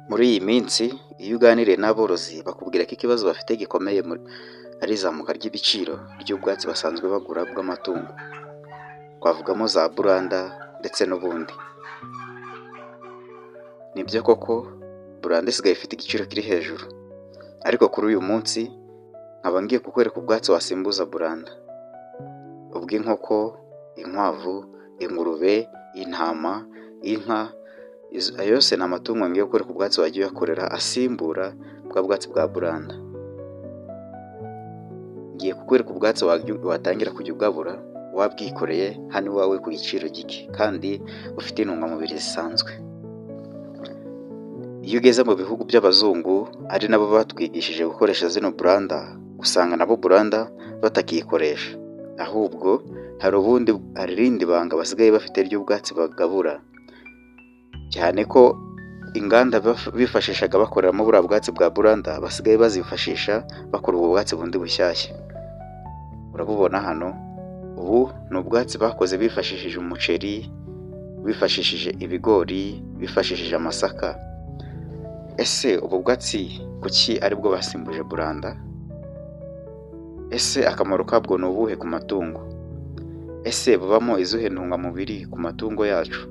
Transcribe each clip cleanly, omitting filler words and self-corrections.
Muri iyi minsi iyo uganiriye n'aborozi bakubwira ko ikibazo bafite gikomeye ari izamuka ry'ibiciro ry'ubwatsi basanzwe bagura bw'amatungo, twavugamo za buranda ndetse n'ubundi. Nibyo koko buranda isigaye ifite igiciro kiri hejuru, ariko kuri uyu munsi nkaba ngiye kukwereka ubwatsi wasimbuza buranda, ubw'inkoko, inkwavu, ingurube, intama, inka. Ayo yose ni amatungo ngiye kukwereka ubwatsi wagiye uyakorera asimbura bwa bwatsi bwa buranda. Ngiye kukwereka ubwatsi watangira kujya ugabura wabwikoreye hano iwawe ku giciro gike kandi ufite intungamubiri zisanzwe. Iyo ugeze mu bihugu by'abazungu ari nabo batwigishije gukoresha zino buranda, usanga nabo buranda batakiyikoresha, ahubwo hari irindi banga basigaye bafite ry'ubwatsi bagabura, cyane ko inganda bifashishaga bakoreramo buriya bwatsi bwa buranda basigaye bazifashisha bakora ubu bwatsi bundi bushyashya. Urabubona hano, ubu ni ubwatsi bakoze bifashishije umuceri, bifashishije ibigori, bifashishije amasaka. Ese ubu bwatsi kuki aribwo basimbuje buranda? Ese akamaro kabwo ni ubuhe ku matungo? Ese bubamo izihe ntungamubiri ku matungo yacu?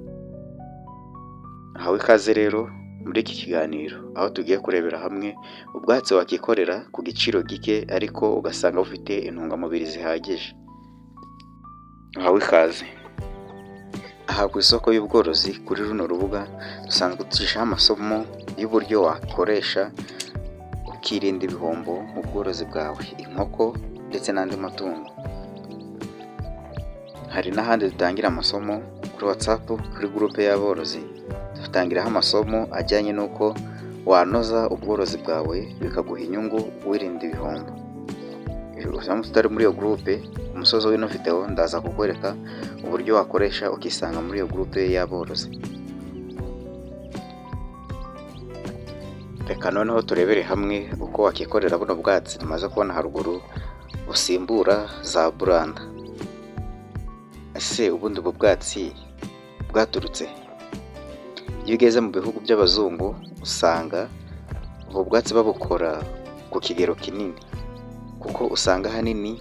Ahawe ikaze rero muri iki kiganiro, aho tugiye kurebera hamwe ubwatsi wakikorera ku giciro gike ariko ugasanga bufite intungamubiri zihagije. Ahawe ikaze. Aha ku isoko y'ubworozi kuri runo rubuga dusanzwe tugishaho amasomo y'uburyo wakoresha ukirinda ibihombo mu bworozi bwawe, inkoko ndetse n'andi matungo. Hari n'ahandi dutangira amasomo kuri WhatsApp kuri groupe y'aborozi, dutangiraho amasomo ajyanye n'uko wanoza ubworozi bwawe bikaguha inyungu wirinda ibihombo. Uramutse utari muri iyo groupe, ku musozo w'ino video ndaza kukwereka uburyo wakoresha ukisanga muri iyo groupe y'aborozi. Reka noneho turebere hamwe uko wakikorera buno bwatsi tumaze kubona haruguru busimbura za buranda. Ese ubundi ubu bwatsi bwaturutse? Iyo ugeze mu bihugu by'abazungu usanga ubu bwatsi babukora ku kigero kinini, kuko usanga ahanini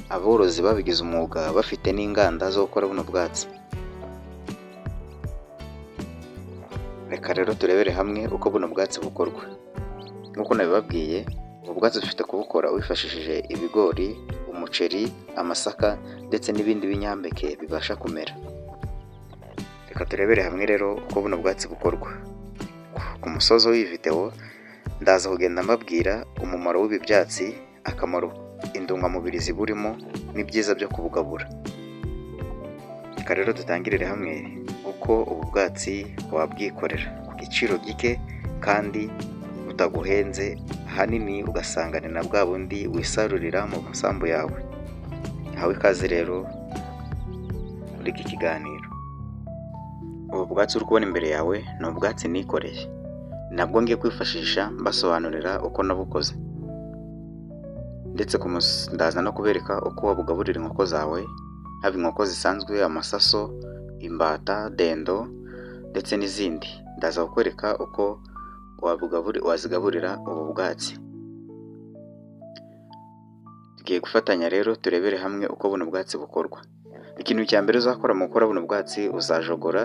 aborozi babigize umwuga bafite n'inganda zo gukora buno bwatsi. Reka rero turebere hamwe uko buno bwatsi bukorwa. Nk'uko nabibabwiye, ubu bwatsi dufite kubukora wifashishije ibigori, umuceri, amasaka ndetse n'ibindi binyampeke bibasha kumera. Reka turebere hamwe rero uko buno bwatsi bukorwa. Ku musozo w'iyi video ndaza kugenda mbabwira umumaro w'ibi byatsi, akamaro intungamubiri ziburimo n'ibyiza byo kubugabura. Reka rero dutangirire hamwe uko ubu bwatsi wabwikorera ku giciro gike kandi butaguhenze, ahanini ugasanga ni na bwa bundi wisarurira mu masambu yawe. Ahawe ikaze rero muri iki kiganiro. Ubu bwatsi uri kubona imbere yawe ni ubwatsi nikoreye, nabwo ngiye kwifashisha mbasobanurira uko nabukoze, ndetse ndaza no kubereka uko wabugaburira inkoko zawe, haba inkoko zisanzwe, amasaso, imbata, dendo ndetse n'izindi. Ndaza kukwereka uko wazigaburira ubu bwatsi. Tugiye gufatanya rero turebere hamwe uko buno bwatsi bukorwa. Ikintu cya mbere uzakora mu gukora buno bwatsi, uzajogora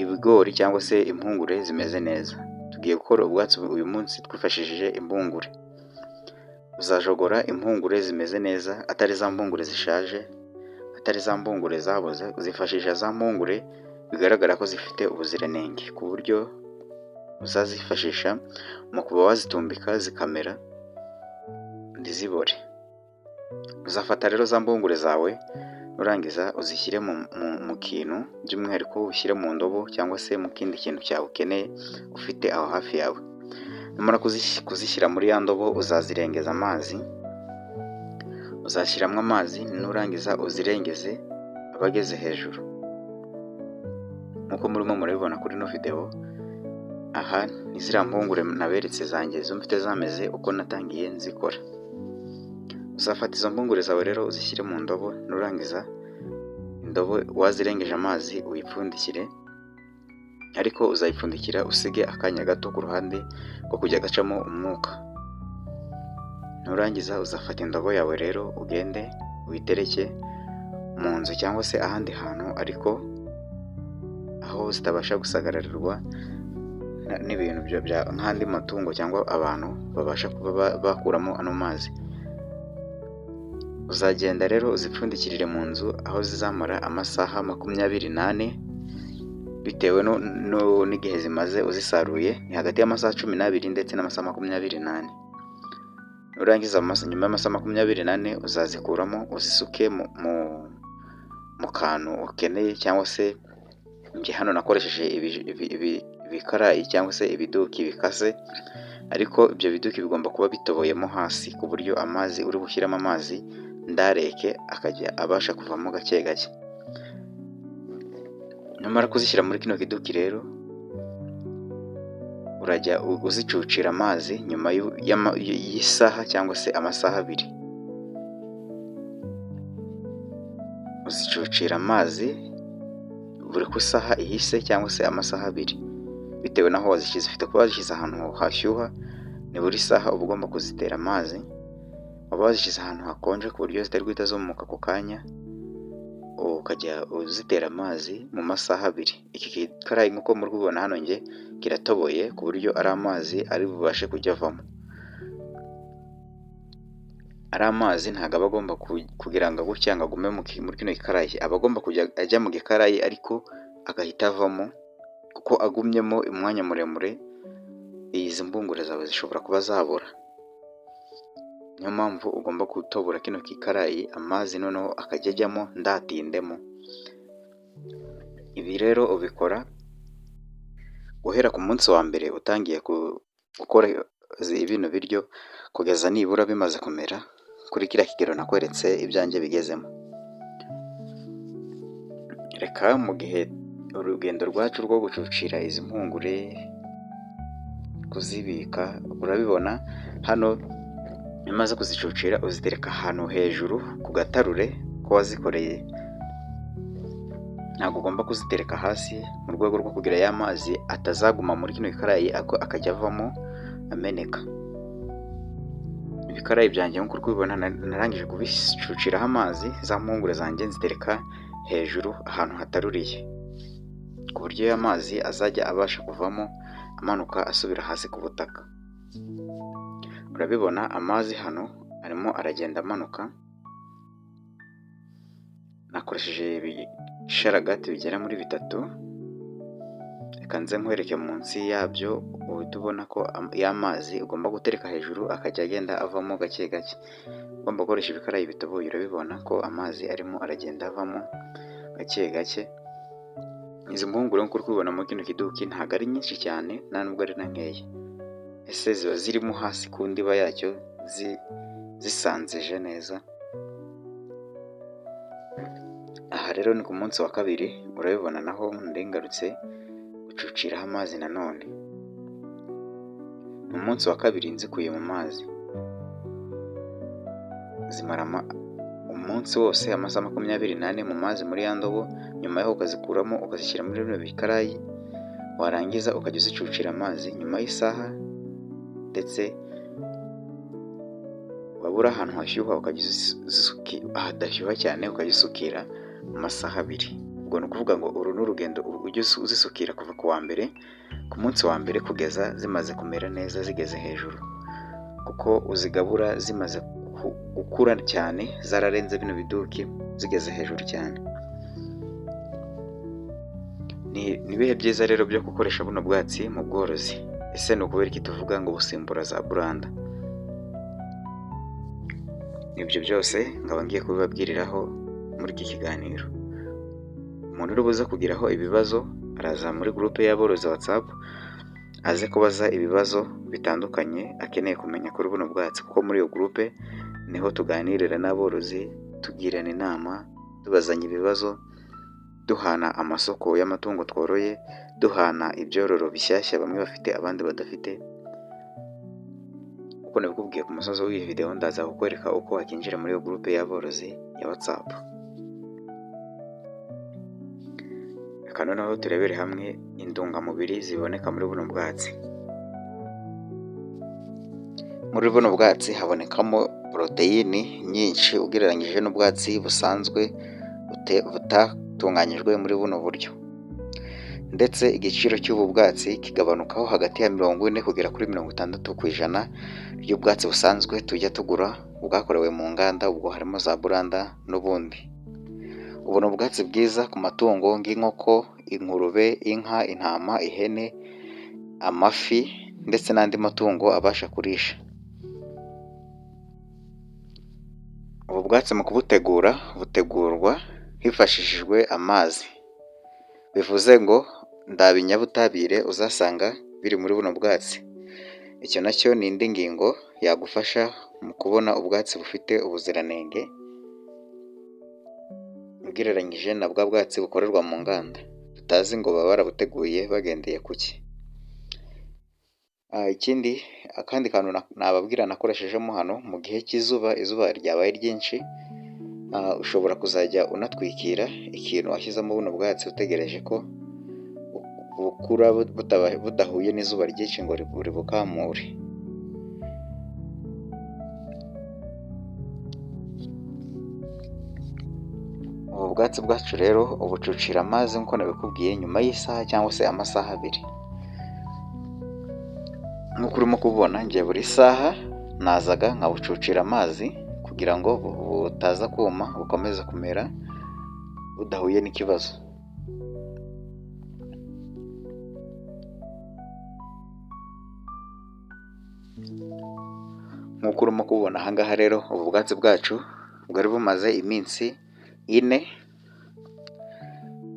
ibigori cyangwa se impungure zimeze neza. Tugiye gukora ubwatsi uyu munsi twifashishije impungure. Uzajogora impungure zimeze neza, atari za mpungure zishaje, atari za mpungure zaboze. Uzifashisha za mpungure bigaragara ko zifite ubuziranenge, ku buryo uzazifashisha mu kuba wazitumbika zikamera ntizibore. Uzafata rero za mpungure zawe, nurangiza uzishyire mu kintu, by'umwihariko ushyire mu ndobo cyangwa se mu kindi kintu cyawe ukeneye ufite aho hafi yawe. Numara kuzishyira muri ya ndobo, uzazirengeza amazi. Uzashyiramo amazi, nurangiza uzirengeze abageze hejuru. Nk'uko murimo murabibona kuri ino video, aha ni ziriya mpungure naberetse zanjye zo mfite zameze uko natangiye nzikora. Uzafata izo mpungure zawe rero uzishyire mu ndobo, nurangiza indobo wazirengeje amazi uyipfundikire, ariko uzayipfundikira usige akanya gato ku ruhande ko kujya gacamo umwuka. Nurangiza uzafata indobo yawe rero ugende uyitereke mu nzu cyangwa se ahandi hantu ariko aho zitabasha gusagararirwa n'ibintu nk'andi matungo cyangwa abantu babasha kuba bakuramo ano mazi. Uzagenda rero uzipfundikirire mu nzu aho zizamara amasaha 24 bitewe n'igihe zimaze uzisaruye, ni hagati y'amasaha 12 ndetse n'amasaha 24. Nurangiza nyuma y'amasaha 24 uzazikuramo uzisuke mu kantu ukeneye cyangwa se njye hano nakoresheje ibikarayi cyangwa se ibiduki bikase, ariko ibyo biduki bigomba kuba bitoboyemo hasi ku buryo amazi uri bushyiramo amazi ndareke akajya abasha kuvamo gake gake. Numara kuzishyira muri kino kiduki rero urajya uzicucira amazi nyuma y'isaha cyangwa se amasaha 2. Uzicucira amazi buri ku isaha ihise cyangwa se amasaha 2 bitewe naho wazishyize. Ufite kuba wazishyize ahantu hashyuha, ni buri saha uba ugomba kuzitera amazi. Waba wazishyize ahantu hakonje ku buryo zitari guhita zumuka ako kanya, ukajya uzitera amazi mu masaha 2. Iki gikarayi nk'uko muri kubibona hano njye kiratoboye ku buryo ari amazi ari bubashe kujya avamo. Ari amazi ntabwo aba agomba kugira ngo gutya ngo agume muri kino gikarayi, aba agomba kujya ajya mu gikarayi ariko agahita avamo, kuko agumyemo umwanya muremure izi mbungure zawe zishobora kuba zabura. Niyo mpamvu ugomba gutobora kino gikarayi amazi noneho akajya ajyamo ndatindemo. Ibi rero ubikora guhera ku munsi wa mbere utangiye gukora bino biryo kugeza nibura bimaze kumera kuri kiriya kigero nakweretse ibyanjye bigezemo. Reka mu gihe urugendo rwacu rwo gucucira izi mpungure, kuzibika, urabibona hano umaze kuzicucira uzitereka ahantu hejuru ku gatarure ko wazikoreye. Ntabwo ugomba kuzitereka hasi mu rwego rwo kugira ya mazi atazaguma muri kino gikarayi akajya avamo ameneka. Ibikarayi byanjye nk'uko uri kubibona narangije kubicuciraho amazi, za mpungure zanjye nzitereka hejuru ahantu hataruriye ku buryo ya mazi azajya abasha kuvamo amanuka asubira hasi ku butaka. Urabibona amazi hano arimo aragenda amanuka. Nakoresheje ibisharagati bigera muri 3. Reka nze nkwereke munsi yabyo uhita ubona ko y'amazi ugomba gutereka hejuru akajya agenda avamo gake gake. Ugomba gukoresha ibikarayi bitoboye. Urabibona ko amazi arimo aragenda avamo gake gake. Izi mpungure nk'uko uri kubibona muri kino kiduki ntabwo ari nyinshi cyane, nta nubwo ari na nkeya. Ese ziba zirimo hasi ku ndiba yacyo zisanzije neza. Aha rero ni ku munsi wa 2. Urabibona naho ndengarutse gucuciraho amazi nanone. Mu munsi wa 2 nzikuye mu mazi zimara umunsi wose amasaha 24 mu mazi muri ya ndobo. Nyuma yaho ukazikuramo ukazishyira muri bino bikarayi, warangiza ukajya uzicucira amazi nyuma y'isaha, ndetse wabura ahantu hashyuha ukajya ahadashyuha cyane ukazisukira mu masaha 2. Ubwo ni ukuvuga ngo uru ni urugendo ujya uzisukira kuva ku wa mbere, ku munsi wa mbere kugeza zimaze kumera neza zigeze hejuru, kuko uzigabura zimaze gukura cyane, zararenze bino biduki zigeze hejuru cyane. Ni ibihe byiza rero byo gukoresha buno bwatsi mu bworozi. Ese ni ukubera iki tuvuga ngo busimbura za buranda? Ibyo byose nkaba ngiye kubibabwiriraho muri iki kiganiro. Umuntu uri buze kugiraho ibibazo araza muri groupe y'aborozi WhatsApp aze kubaza ibibazo bitandukanye akeneye kumenya kuri buno bwatsi, kuko muri iyo groupe niho tuganirira n'aborozi, tugirana inama, tubazanya ibibazo, duhana amasoko y'amatungo tworoye, duhana ibyororo bishyashya bamwe bafite abandi badafite. Uko nabikubwiye ku musozo w'iyi video, ndaza kukwereka uko wakinjira muri iyo groupe y'aborozi ya WhatsApp. Reka noneho turebere hamwe indungamubiri ziboneka muri buno bwatsi. Muri buno bwatsi habonekamo poroteyini nyinshi ugereranyije n'ubwatsi busanzwe butatunganyijwe muri buno buryo, ndetse igiciro cy'ubu bwatsi kigabanukaho hagati ya 40 kugera kuri 60% ry'ubwatsi busanzwe tujya tugura bwakorewe mu nganda, ubwo harimo za buranda n'ubundi. Ubu ni ubwatsi bwiza ku matungo nk'inkoko, ingurube, inka, intama, ihene, amafi ndetse n'andi matungo abasha kurisha. Ubu bwatsi mu kubutegura butegurwa hifashishijwe amazi, bivuze ngo nta binyabutabire uzasanga biri muri buno bwatsi. Icyo nacyo ni indi ngingo yagufasha mu kubona ubwatsi bufite ubuziranenge ugereranyije na bwa bwatsi bukorerwa mu nganda, tutazi ngo baba barabuteguye bagendeye kuki. Akandi kantu nababwira nakoreshejemo hano, mu gihe cy'izuba, izuba ryabaye ryinshi, ushobora kuzajya unatwikira ikintu washyizemo buno bwatsi utegereje ko bukura budahuye n'izuba ryinshi ngo ribukamure. Ubu bwatsi bwacu rero ubucucira amazi nk'uko nabikubwiye nyuma y'isaha cyangwa se amasaha 2. Nk'uko urimo kubona njye buri saha nazaga nkabucucira amazi kugira ngo butaza kuma, bukomeze kumera budahuye n'ikibazo. Nk'uko urimo kubona ahangaha rero, ubu bwatsi bwacu bwari bumaze iminsi 4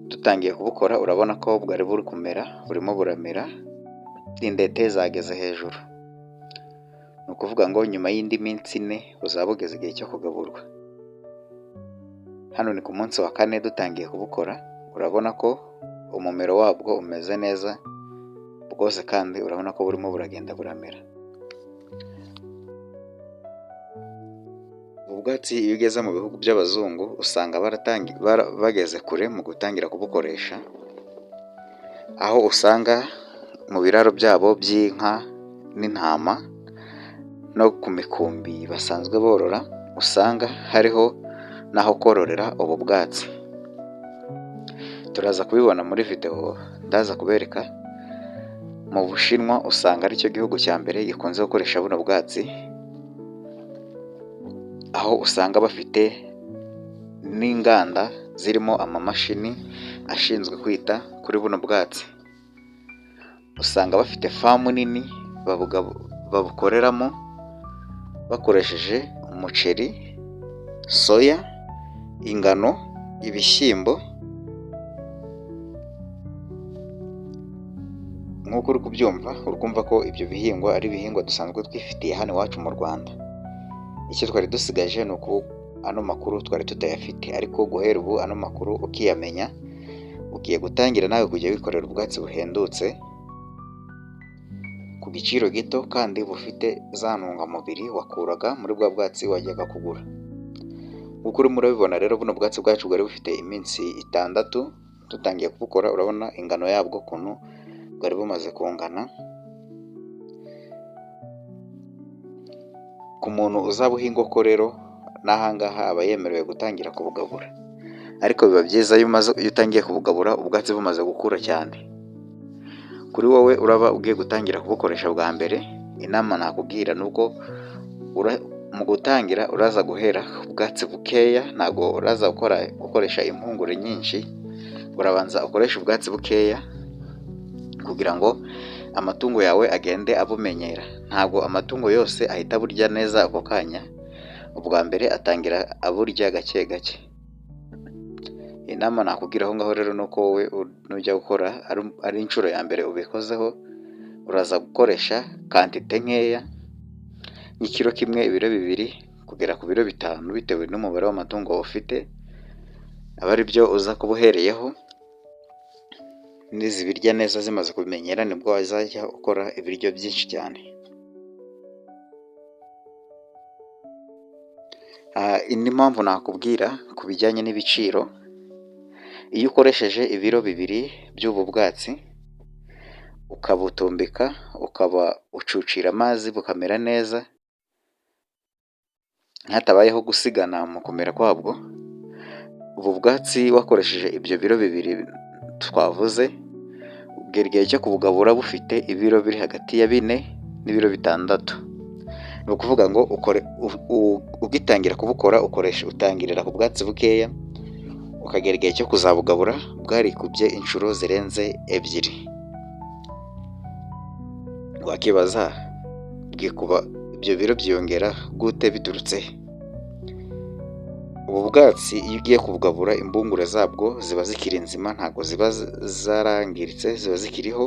dutangiye kubukora. Urabona ko bwari buri kumera, burimo buramera, indete zageze hejuru. Ni ukuvuga ngo nyuma y'indi minsi 4 buzaba bugeze igihe cyo kugaburwa. Hano ni ku munsi wa 4 dutangiye kubukora. Urabona ko umumero wabwo umeze neza bwose, kandi urabona ko burimo buragenda buramera. Ubwatsi iyo ugeze mu bihugu by'abazungu usanga bageze kure mu gutangira kubukoresha, aho usanga mu biraro byabo by'inka n'intama no ku mikumbi basanzwe borora, usanga hariho n'aho kororera ubu bwatsi. Turaza kubibona muri video ndaza kubereka. Mu Bushinwa usanga aricyo gihugu cya mbere gikunze gukoresha buno bwatsi, aho usanga bafite n'inganda zirimo amamashini ashinzwe kwita kuri buno bwatsi. Usanga bafite famu nini babukoreramo bakoresheje umuceri, soya, ingano, ibishyimbo. Nk'uko uri kubyumva, urumva ko ibyo bihingwa ari ibihingwa dusanzwe twifitiye hano iwacu mu Rwanda. Icyo twari dusigaje ni uko ano makuru twari tutayafite, ariko guhera ubu ano makuru ukiyamenya, ugiye gutangira nawe kujya wikorera ubwatsi buhendutse ku giciro gito kandi bufite za ntungamubiri wakuraga muri bwa bwatsi wajyaga kugura. Nk'uko urimo urabibona rero, buno bwatsi bwacu bwari bufite iminsi 6 dutangiye kubukora. Urabona ingano yabwo ukuntu bwari bumaze kungana. Ku muntu uzabuhinga ko rero n'ahangaha aba yemerewe gutangira kubugabura, ariko biba byiza iyo utangiye kubugabura ubwatsi bumaze gukura cyane. Kuri wowe uraba ugiye gutangira kubukoresha bwa mbere, inama nakubwira nuko mu gutangira uraza guhera ubwatsi bukeya, ntabwo uraza gukoresha impungure nyinshi. Urabanza ukoresha ubwatsi bukeya kugira ngo amatungo yawe agende abumenyera. Ntabwo amatungo yose ahita aburya neza ako kanya, ubwa mbere atangira aburya gake gake. Inama nakubwira aho ngaho rero nuko wowe nujya gukora ari inshuro ya mbere ubikozeho, uraza gukoresha kantite nkeya, nk'ikiro kimwe, ibiro 2 kugera ku biro 5 bitewe n'umubare w'amatungo ufite, aba ari byo uza kubuhereyeho. Nizibirya neza zimaze kubimenyera, nibwo wazajya ukora ibiryo byinshi cyane. Indi mpamvu nakubwira ku bijyanye n'ibiciro, Iyo ukoresheje ibiro 2 by'ubu bwatsi ukabutumbika, ukaba ucucira amazi bukamera neza hatabayeho gusigana mu kumera kwabwo, ubu bwatsi wakoresheje ibyo biro 2 twavuze, ugera igihe cyo kubugabura bufite ibiro biri hagati ya 4 n'ibiro 6. Ni ukuvuga ngo ugitangira kubukora utangirira ku bwatsi bukeya, ukagera igihe cyo kuzabugabura bwarikubye inshuro zirenze 2. Wakibaza bwikuba ibyo biro byiyongera gute biturutse he? Ubu bwatsi iyo ugiye kubugabura imbungure zabwo ziba zikiri nzima, ntabwo ziba zarangiritse, ziba zikiriho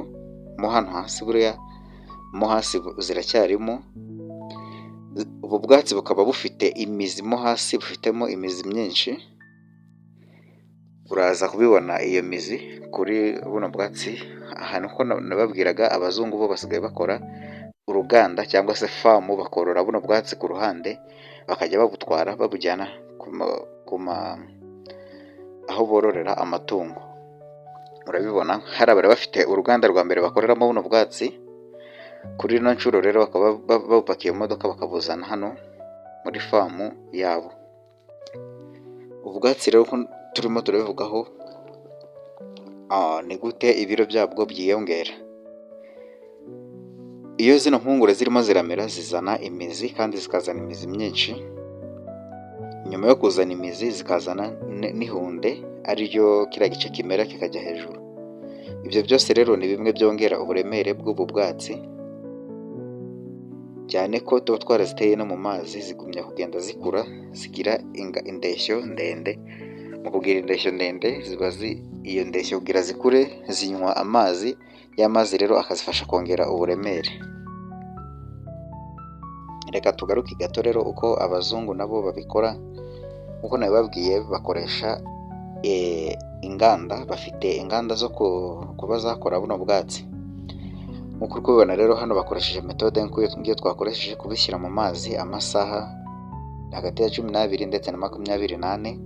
mo hano hasi, buriya mo hasi ziracyarimo. Ubu bwatsi bukaba bufite imizi mo hasi, bufitemo imizi myinshi, uraza kubibona iyo mizi kuri buno bwatsi. Ahantu ko nababwiraga abazungu bo basigaye bakora uruganda cyangwa se famu, bakorora buno bwatsi ku ruhande, bakajya babutwara babujyana aho bororera amatungo. Urabibona hari abari bafite uruganda rwa mbere bakoreramo buno bwatsi, kuri ino nshuro rero bakaba babupakiye mu modoka bakabuzana hano muri famu yabo. Ubwatsi rero turimo turabivugaho, ni gute ibiro byabwo byiyongera. Iyo zino mpungure zirimo ziramera zizana imizi, kandi zikazana imizi myinshi. Nyuma yo kuzana imizi zikazana n'ihunde, ariryo kiriya gice kimera kikajya hejuru. Ibyo byose rero ni bimwe byongera uburemere bw'ubu bwatsi, cyane ko tuba twaraziteye no mu mazi, zigumya kugenda zikura, zigira indeshyo ndende. Mu kugira indeshyo ndende iyo ndeshyo kugira zikure zinywa amazi, y'amazi rero akazifasha kongera uburemere. Reka tugaruke gato rero uko abazungu nabo babikora. Nk'uko nabibabwiye bakoresha inganda, bafite inganda zo kuba zakora buno bwatsi. Nk'uko uri kubibona rero hano bakoresheje metode nk'iyo twakoresheje kubishyira mu mazi amasaha hagati ya 12 ndetse na 28.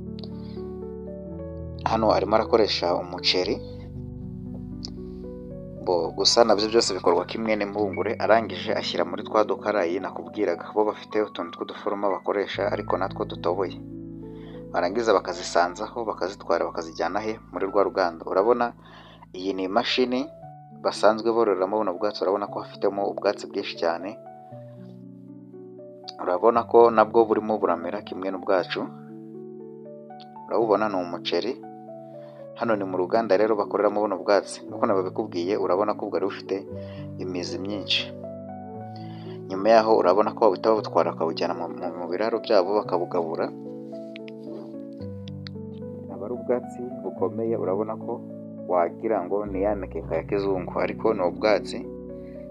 Hano arimo arakoresha umuceri, gusa nabyo byose bikorwa kimwe n'impungure. Arangije ashyira muri twa dukarayi nakubwiraga, bo bafite utuntu tw'uduforoma bakoresha ariko natwo dutoboye. Barangiza bakazisanzaho, bakazitwara bakazijyana he? Muri rwa ruganda. Urabona iyi ni imashini basanzwe bororeramo buno bwatsi. Urabona ko hafitemo ubwatsi bwinshi cyane, urabona ko nabwo burimo buramera kimwe n'ubwacu. Urabubona ni umuceri. Hano ni mu ruganda rero bakoreramo buno bwatsi. Nk'uko nababikubwiye, urabona ko bwari bufite imizi myinshi. Nyuma yaho urabona ko bahita babutwara bakabujyana mu biraro byabo bakabugabura. Aba ari ubwatsi bukomeye, urabona ko wagira ngo ni ya mikeka ya kizungu, ariko ni ubwatsi.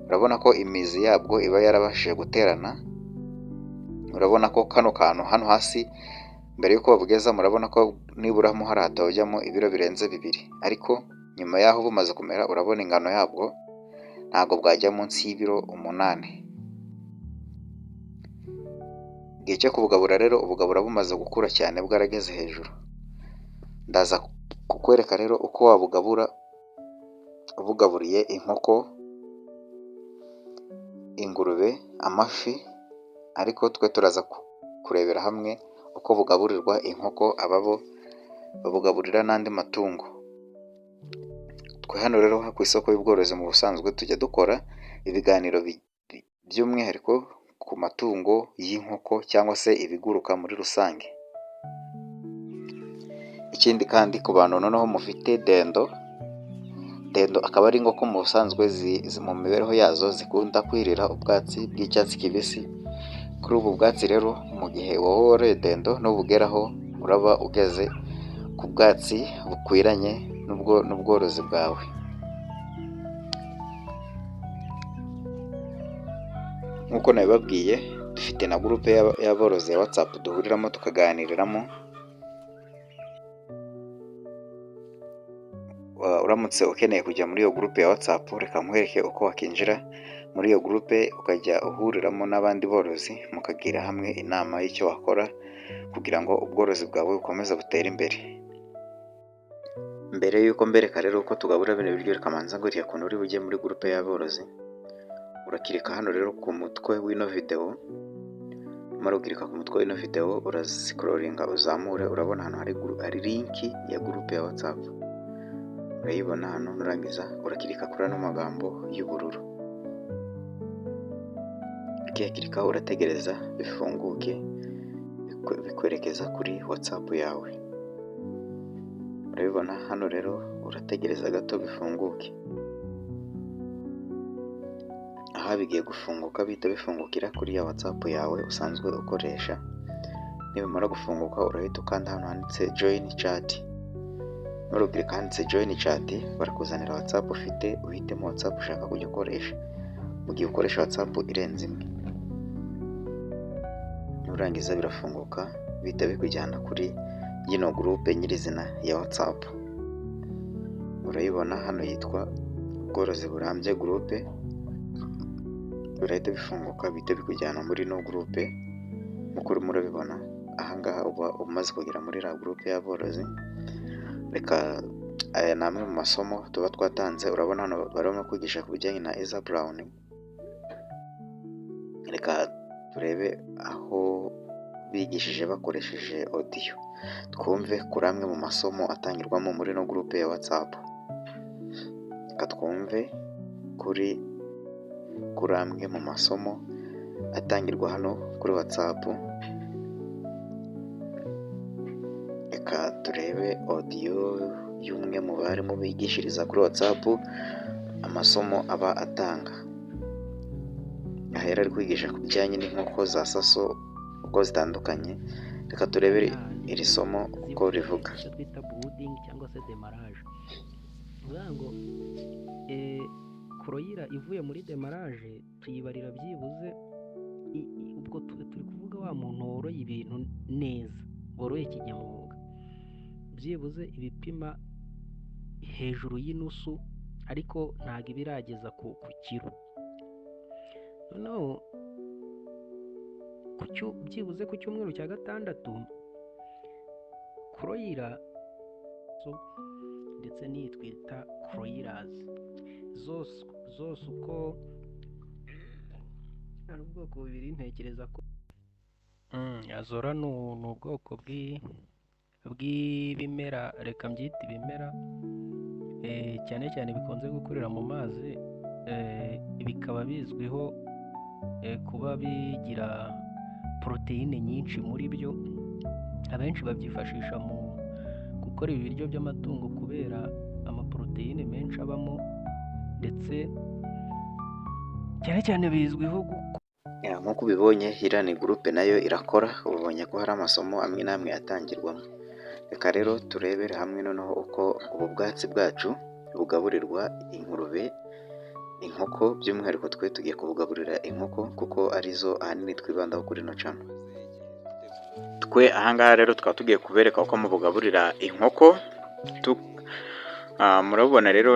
Urabona ko imizi yabwo iba yarabashije guterana. Urabona ko kano kantu hano hasi mbere y'uko babugeza, murabona ko nibura mo hari hatojyamo ibiro birenze 2, ariko nyuma yaho bumaze kumera, urabona ingano yabwo ntabwo bwajya munsi y'ibiro 8. Igihe cyo kubugabura rero, ubugabura bumaze gukura cyane, bwarageze hejuru. Ndaza kukwereka rero uko wabugabura ubugaburiye inkoko, ingurube, amafi, ariko twe turaza kurebera hamwe uko bugaburirwa inkoko, ababo babugaburira n'andi matungo. Twe hano rero ku isoko y'ubworozi mu busanzwe tujya dukora ibiganiro by'umwihariko ku matungo y'inkoko cyangwa se ibiguruka muri rusange. Ikindi kandi ku bantu noneho mufite dendo akaba ari inkoko mu busanzwe mu mibereho yazo zikunda kwirira ubwatsi bw'icyatsi kibisi. Kuri ubu bwatsi rero, mu gihe wowe woroye dendo n'ubugeraho, uraba ugeze ku bwatsi bukwiranye n'ubworozi bwawe. Nk'uko nabibabwiye, dufite na gurupe y'aborozi ya WhatsApp duhuriramo tukaganiriramo. Uramutse ukeneye kujya muri iyo gurupe ya WhatsApp, reka nkwereke uko wakinjira muri iyo gurupe ukajya uhuriramo n'abandi borozi, mukagira hamwe inama y'icyo wakora kugira ngo ubworozi bwawe bukomeze butere imbere. Mbere yuko mbereka rero uko tugabura bino biryo, reka manza ngwereke ukuntu uri bujye muri gurupe y'aborozi. Urakirika hano rero ku mutwe w'ino video, umara ukirika ku mutwe w'ino video urasikororinga uzamure, urabona hano hari linki ya gurupe ya WhatsApp. Urayibona hano, nurangiza urakirika kuri ano magambo y'ubururu. Ukiyakirika urategereza bifunguke bikwerekeza kuri WhatsApp yawe. Urabibona hano rero, urategereza gato bifunguke. Aha bigiye gufunguka, bihita bifungukira kuri ya WhatsApp yawe usanzwe ukoresha. Nibimara gufunguka urahita ukanda hano handitse join chat. Nurubwira handitse join chat, barakuzanira WhatsApp ufite, uhitemo WhatsApp ushaka kujya ukoresha. Mu gihe ukoresha WhatsApp irenze imwe, nurangiza birafunguka bihita bikujyana kuri yino groupe nyirizina ya WhatsApp. Urayibona hano yitwa Ubworozi Burambye groupe. Urahita bifunguka bihita bikujyana muri no groupe. Mukuru murabibona ahangaha uba umaze kugera muri la groupe y'aborozi. Reka aya namwe mu masomo tuba twatanze. Urabona hano barimo kwigisha ku bijyanye na Eza Brown. Reka turebe aho bigishije bakoresheje audio, twumve kuri amwe mu masomo atangirwamo muri no groupe ya WhatsApp. Reka twumve kuri amwe mu masomo atangirwa hano kuri WhatsApp. Reka turebe audio y'umwe mu barimu bigishiriza kuri WhatsApp amasomo aba atanga. Aha yari ari kwigisha ku bijyanye n'inkoko za saso uko zitandukanye. Reka turebe iri somo uko rivuga. Icyo twita brooding cyangwa se demarage. Uvuga ngo kuroyira ivuye muri demarage tuyibarira byibuze ubwo turi kuvuga wa muntu woroye ibintu neza, woroye kinyamwuga, byibuze ibipima hejuru y'inusu, ariko ntabwo ibirageza ku kiro. Noneho byibuze ku cyumweru cya gatandatu kuroyira ndetse n'iyi twita kuroyirazi zose uko hari ubwoko bubiri. Ntekereza ko azora ni ubwoko bw'ibimera, reka mbyite ibimera, cyane cyane bikunze gukurira mu mazi, bikaba bizwiho kuba bigira poroteyine nyinshi muri byo. Abenshi babyifashisha mu gukora ibiryo by'amatungo kubera amaporoteyine menshi abamo, ndetse cyane cyane bizwiho nk'uko ubibonye iriya ni gurupe nayo irakora. Ubonye ko hari amasomo amwe n'amwe atangirwamo. Reka rero turebere hamwe noneho uko ubu bwatsi bwacu bugaburirwa ingurube, inkoko. By'umwihariko twe tugiye kubugaburira inkoko kuko arizo ahanini twibandaho kuri ino channel. Twe ahangaha rero tukaba tugiye kubereka uko mubugaburira inkoko. Murabona rero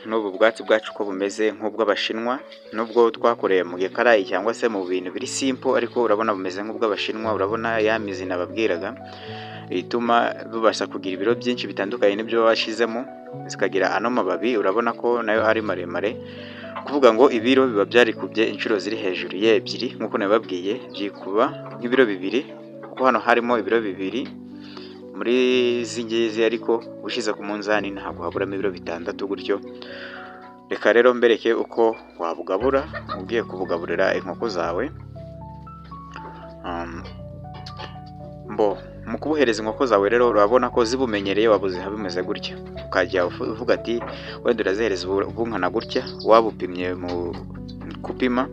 n'ubu bwatsi bwacu uko bumeze nk'ubw'Abashinwa, nubwo twakoreye mu gikarayi cyangwa se mu bintu biri simple, ariko urabona bumeze nk'ubw'Abashinwa. Urabona ya mizi nababwiraga ituma bubasha kugira ibiro byinshi bitandukanye n'ibyo bashizemo, zikagira ano mababi. Urabona ko nayo ari maremare, kuvuga ngo ibiro biba byarikubye inshuro ziri hejuru y'ebyiri. Nk'uko nababwiye byikuba nk'ibiro bibiri, kuko hano harimo ibiro bibiri muri zingizi, ariko ushize ku munzani ntabwo haburamo ibiro bitandatu gutyo. Reka rero mbereke uko wabugabura ugiye kubugaburira inkoko zawe. Mu kubuhereza inkoko zawe rero urabona ko zibumenyereye, wabuziha bimeze gutya, ukajya uvuga ati wenda urazihereza ubunkana gutya, wabupimye mu kupima,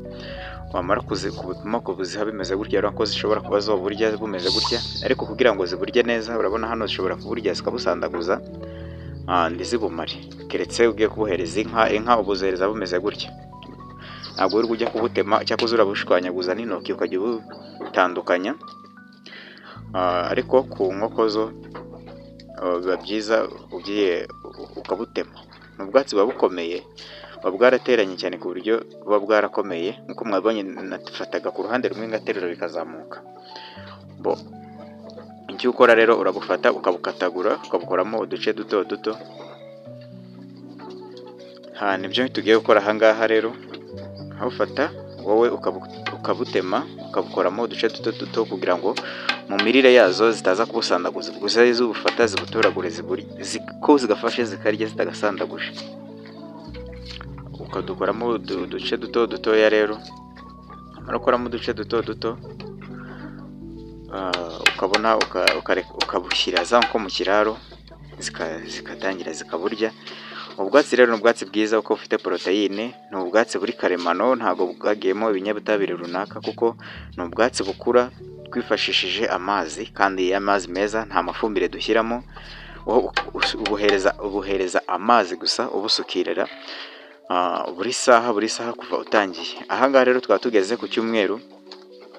wamara kubipima kubuziha bimeze gutya, urabona ko zishobora kuba zoburya bumeze gutya. Ariko kugira ngo ziburye neza, urabona hano zishobora kuburya zikabusandaguza ntizibumare, keretse ugiye kubuhereza inka ubuzihereza bumeze gutya. Ntabwo uri kujya kubutema cyangwa urabushwanyaguza n'intoki ukajya ubutandukanya. Ariko ku nkoko zo biba byiza ugiye ukabutema. N'ubwatsi buba bukomeye, buba bwarateranye cyane ku buryo buba bwarakomeye. Nk'uko mwabonye nafataga ku ruhande rumwe ngaterura bikazamuka. icyo ukora rero urabufata ukabukatagura ukabukoramo uduce duto duto. Nibyo tugiye gukora ahangaha rero. Ukabufata wowe ukabutema ukabukoramo uduce duto duto kugira ngo mu mirire yazo zitaza kubusandaguza, gusa izo ubufata zibutoragure ko zigafashe zikarya zitagasandaguje. Ukadukoramo uduce duto dutoya rero, amara ukoramo uduce duto duto ukabona ukabushyira za nko mu kiraro zikatangira zikaburya. Ubwatsi rero ni ubwatsi bwiza kuko bufite poroteyine, ni ubwatsi buri karemano, ntabwo bwagiyemo ibinyabutabire runaka, kuko ni ubwatsi bukura twifashishije amazi, kandi amazi meza nta mafumbire dushyiramo. ubuhereza amazi gusa ubusukirira buri saha kuva utangiye. Ahangaha rero twaba tugeze ku cyumweru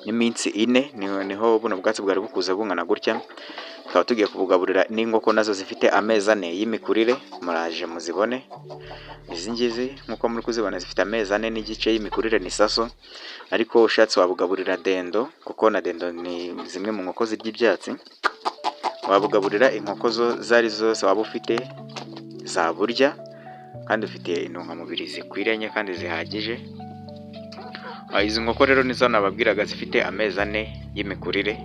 n'iminsi 4 niho buno bwatsi bwari bukuze bungana gutya. Tukaba tugiye kubugaburira n'inkoko nazo zifite amezi 4 y'imikurire, muraje muzibone. Izi ngizi nkuko muri kuzibona zifite amezi 4 n'igice y'imikurire, ni saso, ariko ushatse wabugaburira dendo, kuko na dendo ni zimwe mu nkoko zirya ibyatsi. Wabugaburira inkoko zari zose waba ufite zaburya, kandi ufite intungamubiri zikwiranye kandi zihagije. Izi nkoko rero nizo nababwiraga zifite amezi 4 y'imikurire,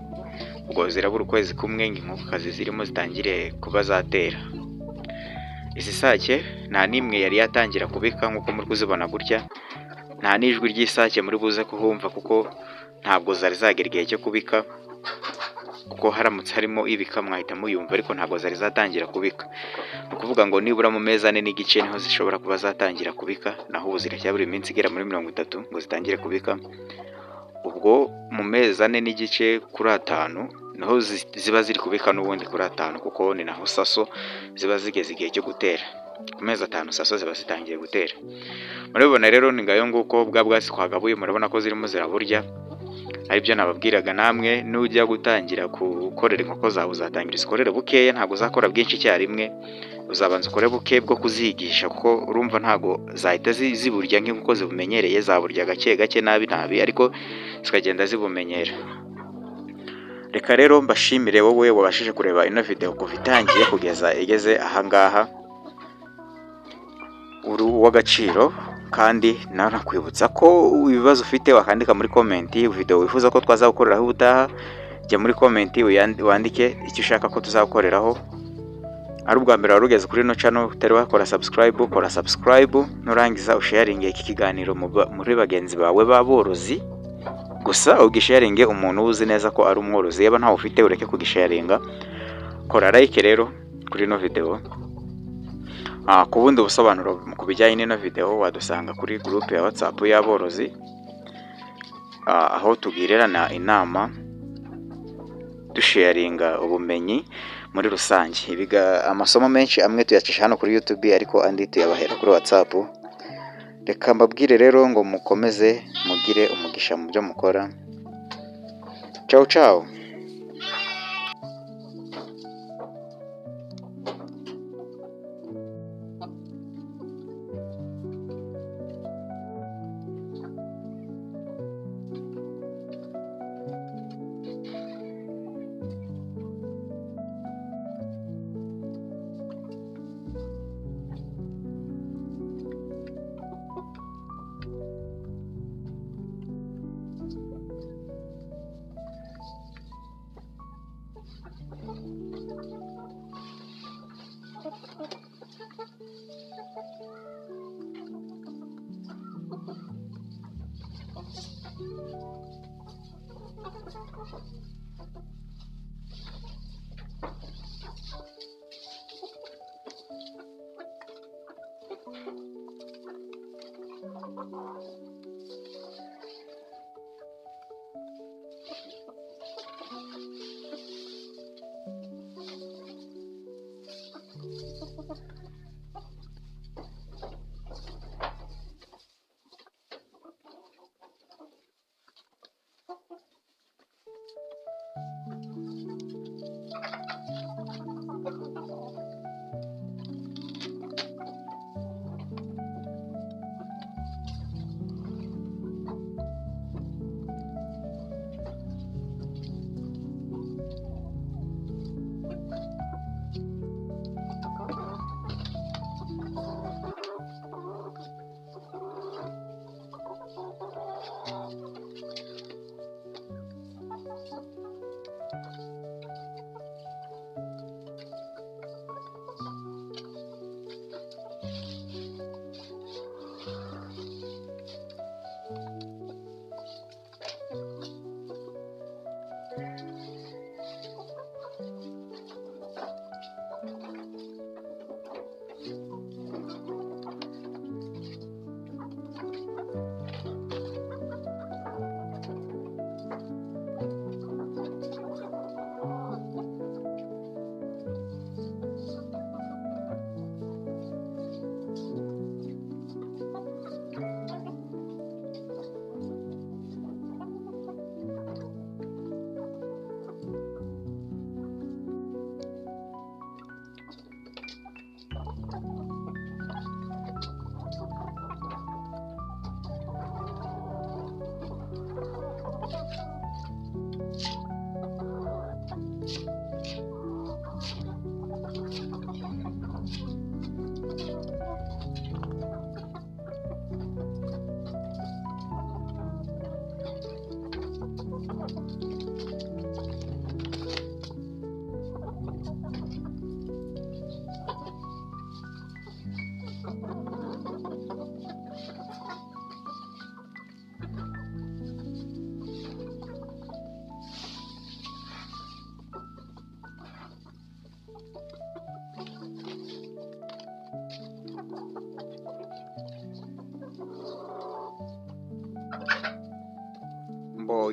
ubwo zirabura ukwezi kumwe inkokokazi zirimo zitangire kuba zatera. Izi sake nta nimwe yari yatangira kubika nkuko muri kuzibona gutya, nta n'ijwi ry'isake muri buze kuhumva, kuko ntabwo zari zagera igihe cyo kubika, kuko haramutse harimo ibika mwahita muyumva, ariko ntabwo zari zatangira kubika. Ni ukuvuga ngo nibura mu mezi 4 n'igice niho zishobora kuba zatangira kubika, naho ubu ziracyabura iminsi igera muri 30 ngo zitangire kubika. Ubwo mu mezi 4 n'igice kuri 5 naho ziba ziri kubika, n'ubundi kuri 5, kuko ni naho saso ziba zigeze igihe cyo gutera. Ku mezi 5 saso ziba zitangiye gutera. Murabibona rero ni ngayo nguko bwa bwatsi twagabuye, murabona ko zirimo ziraburya. Aribyo nababwiraga, namwe nujya gutangira gukorera inkoko zawe uzatangira uzikorere bukeya, ntabwo uzakora bwinshi icyarimwe. Uzabanza ukore buke bwo kuzigisha, kuko urumva ntago zahita ziburya nk'uko zibumenyereye, zaburya gake gake nabi, ariko zikagenda zibumenyera. Reka rero mbashimire wowe wabashije kureba ino video kuva itangiye kugeza igeze ahangaha. Uri uw'agaciro, kandi nanakwibutsa ko ibibazo ufite wakandika muri comment. Video wifuza ko twazagukoreraho ubutaha, jya muri comment wandike icyo ushaka ko tuzagukoreraho. Ari ubwa mbere warugeze kuri no channel utari wakora subscribe, kora subscribe, nurangiza usharinge iki kiganiro muri bagenzi bawe baborozi. Gusa ugisharinge umuntu uzi neza ko ari umworozi, yaba ntawe ufite ureke kugisharinga. Kora like rero kuri no video. Ku bundi busobanuro ku bijyanye n'ino video wadusanga kuri group ya WhatsApp y'aborozi, aho tugirerana inama dusharinga ubumenyi muri rusange. Amasomo menshi amwe tuyacisha hano kuri YouTube, ariko andi tuyabahera kuri WhatsApp. Reka mbabwire rero ngo mukomeze mugire umugisha mu byo mukora. Ciao ciao.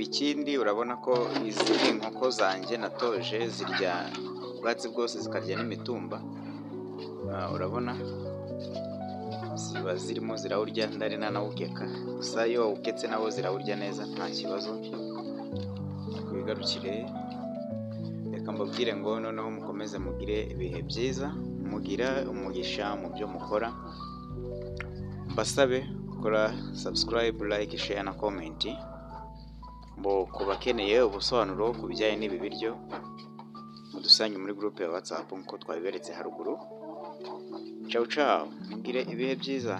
ikindi urabona ko izi ni inkoko zanjye natoje zirya ubwatsi bwose zikarya n'imitumba. Urabona ziba zirimo zirawurya ndari nanawukeka, gusa iyo wawuketse nabo zirawurya neza nta kibazo. Wigarukire, reka mbabwire ngo noneho mukomeze mugire ibihe byiza, mugira umugisha mu byo mukora. Mbasabe gukora subscribe, like, share na comment. Ku bakeneye ubusobanuro ku bijyanye n'ibi biryo, mudusange muri groupe ya WhatsApp nk'uko twabiberetse haruguru. Ciao ciao, mugire ibihe byiza.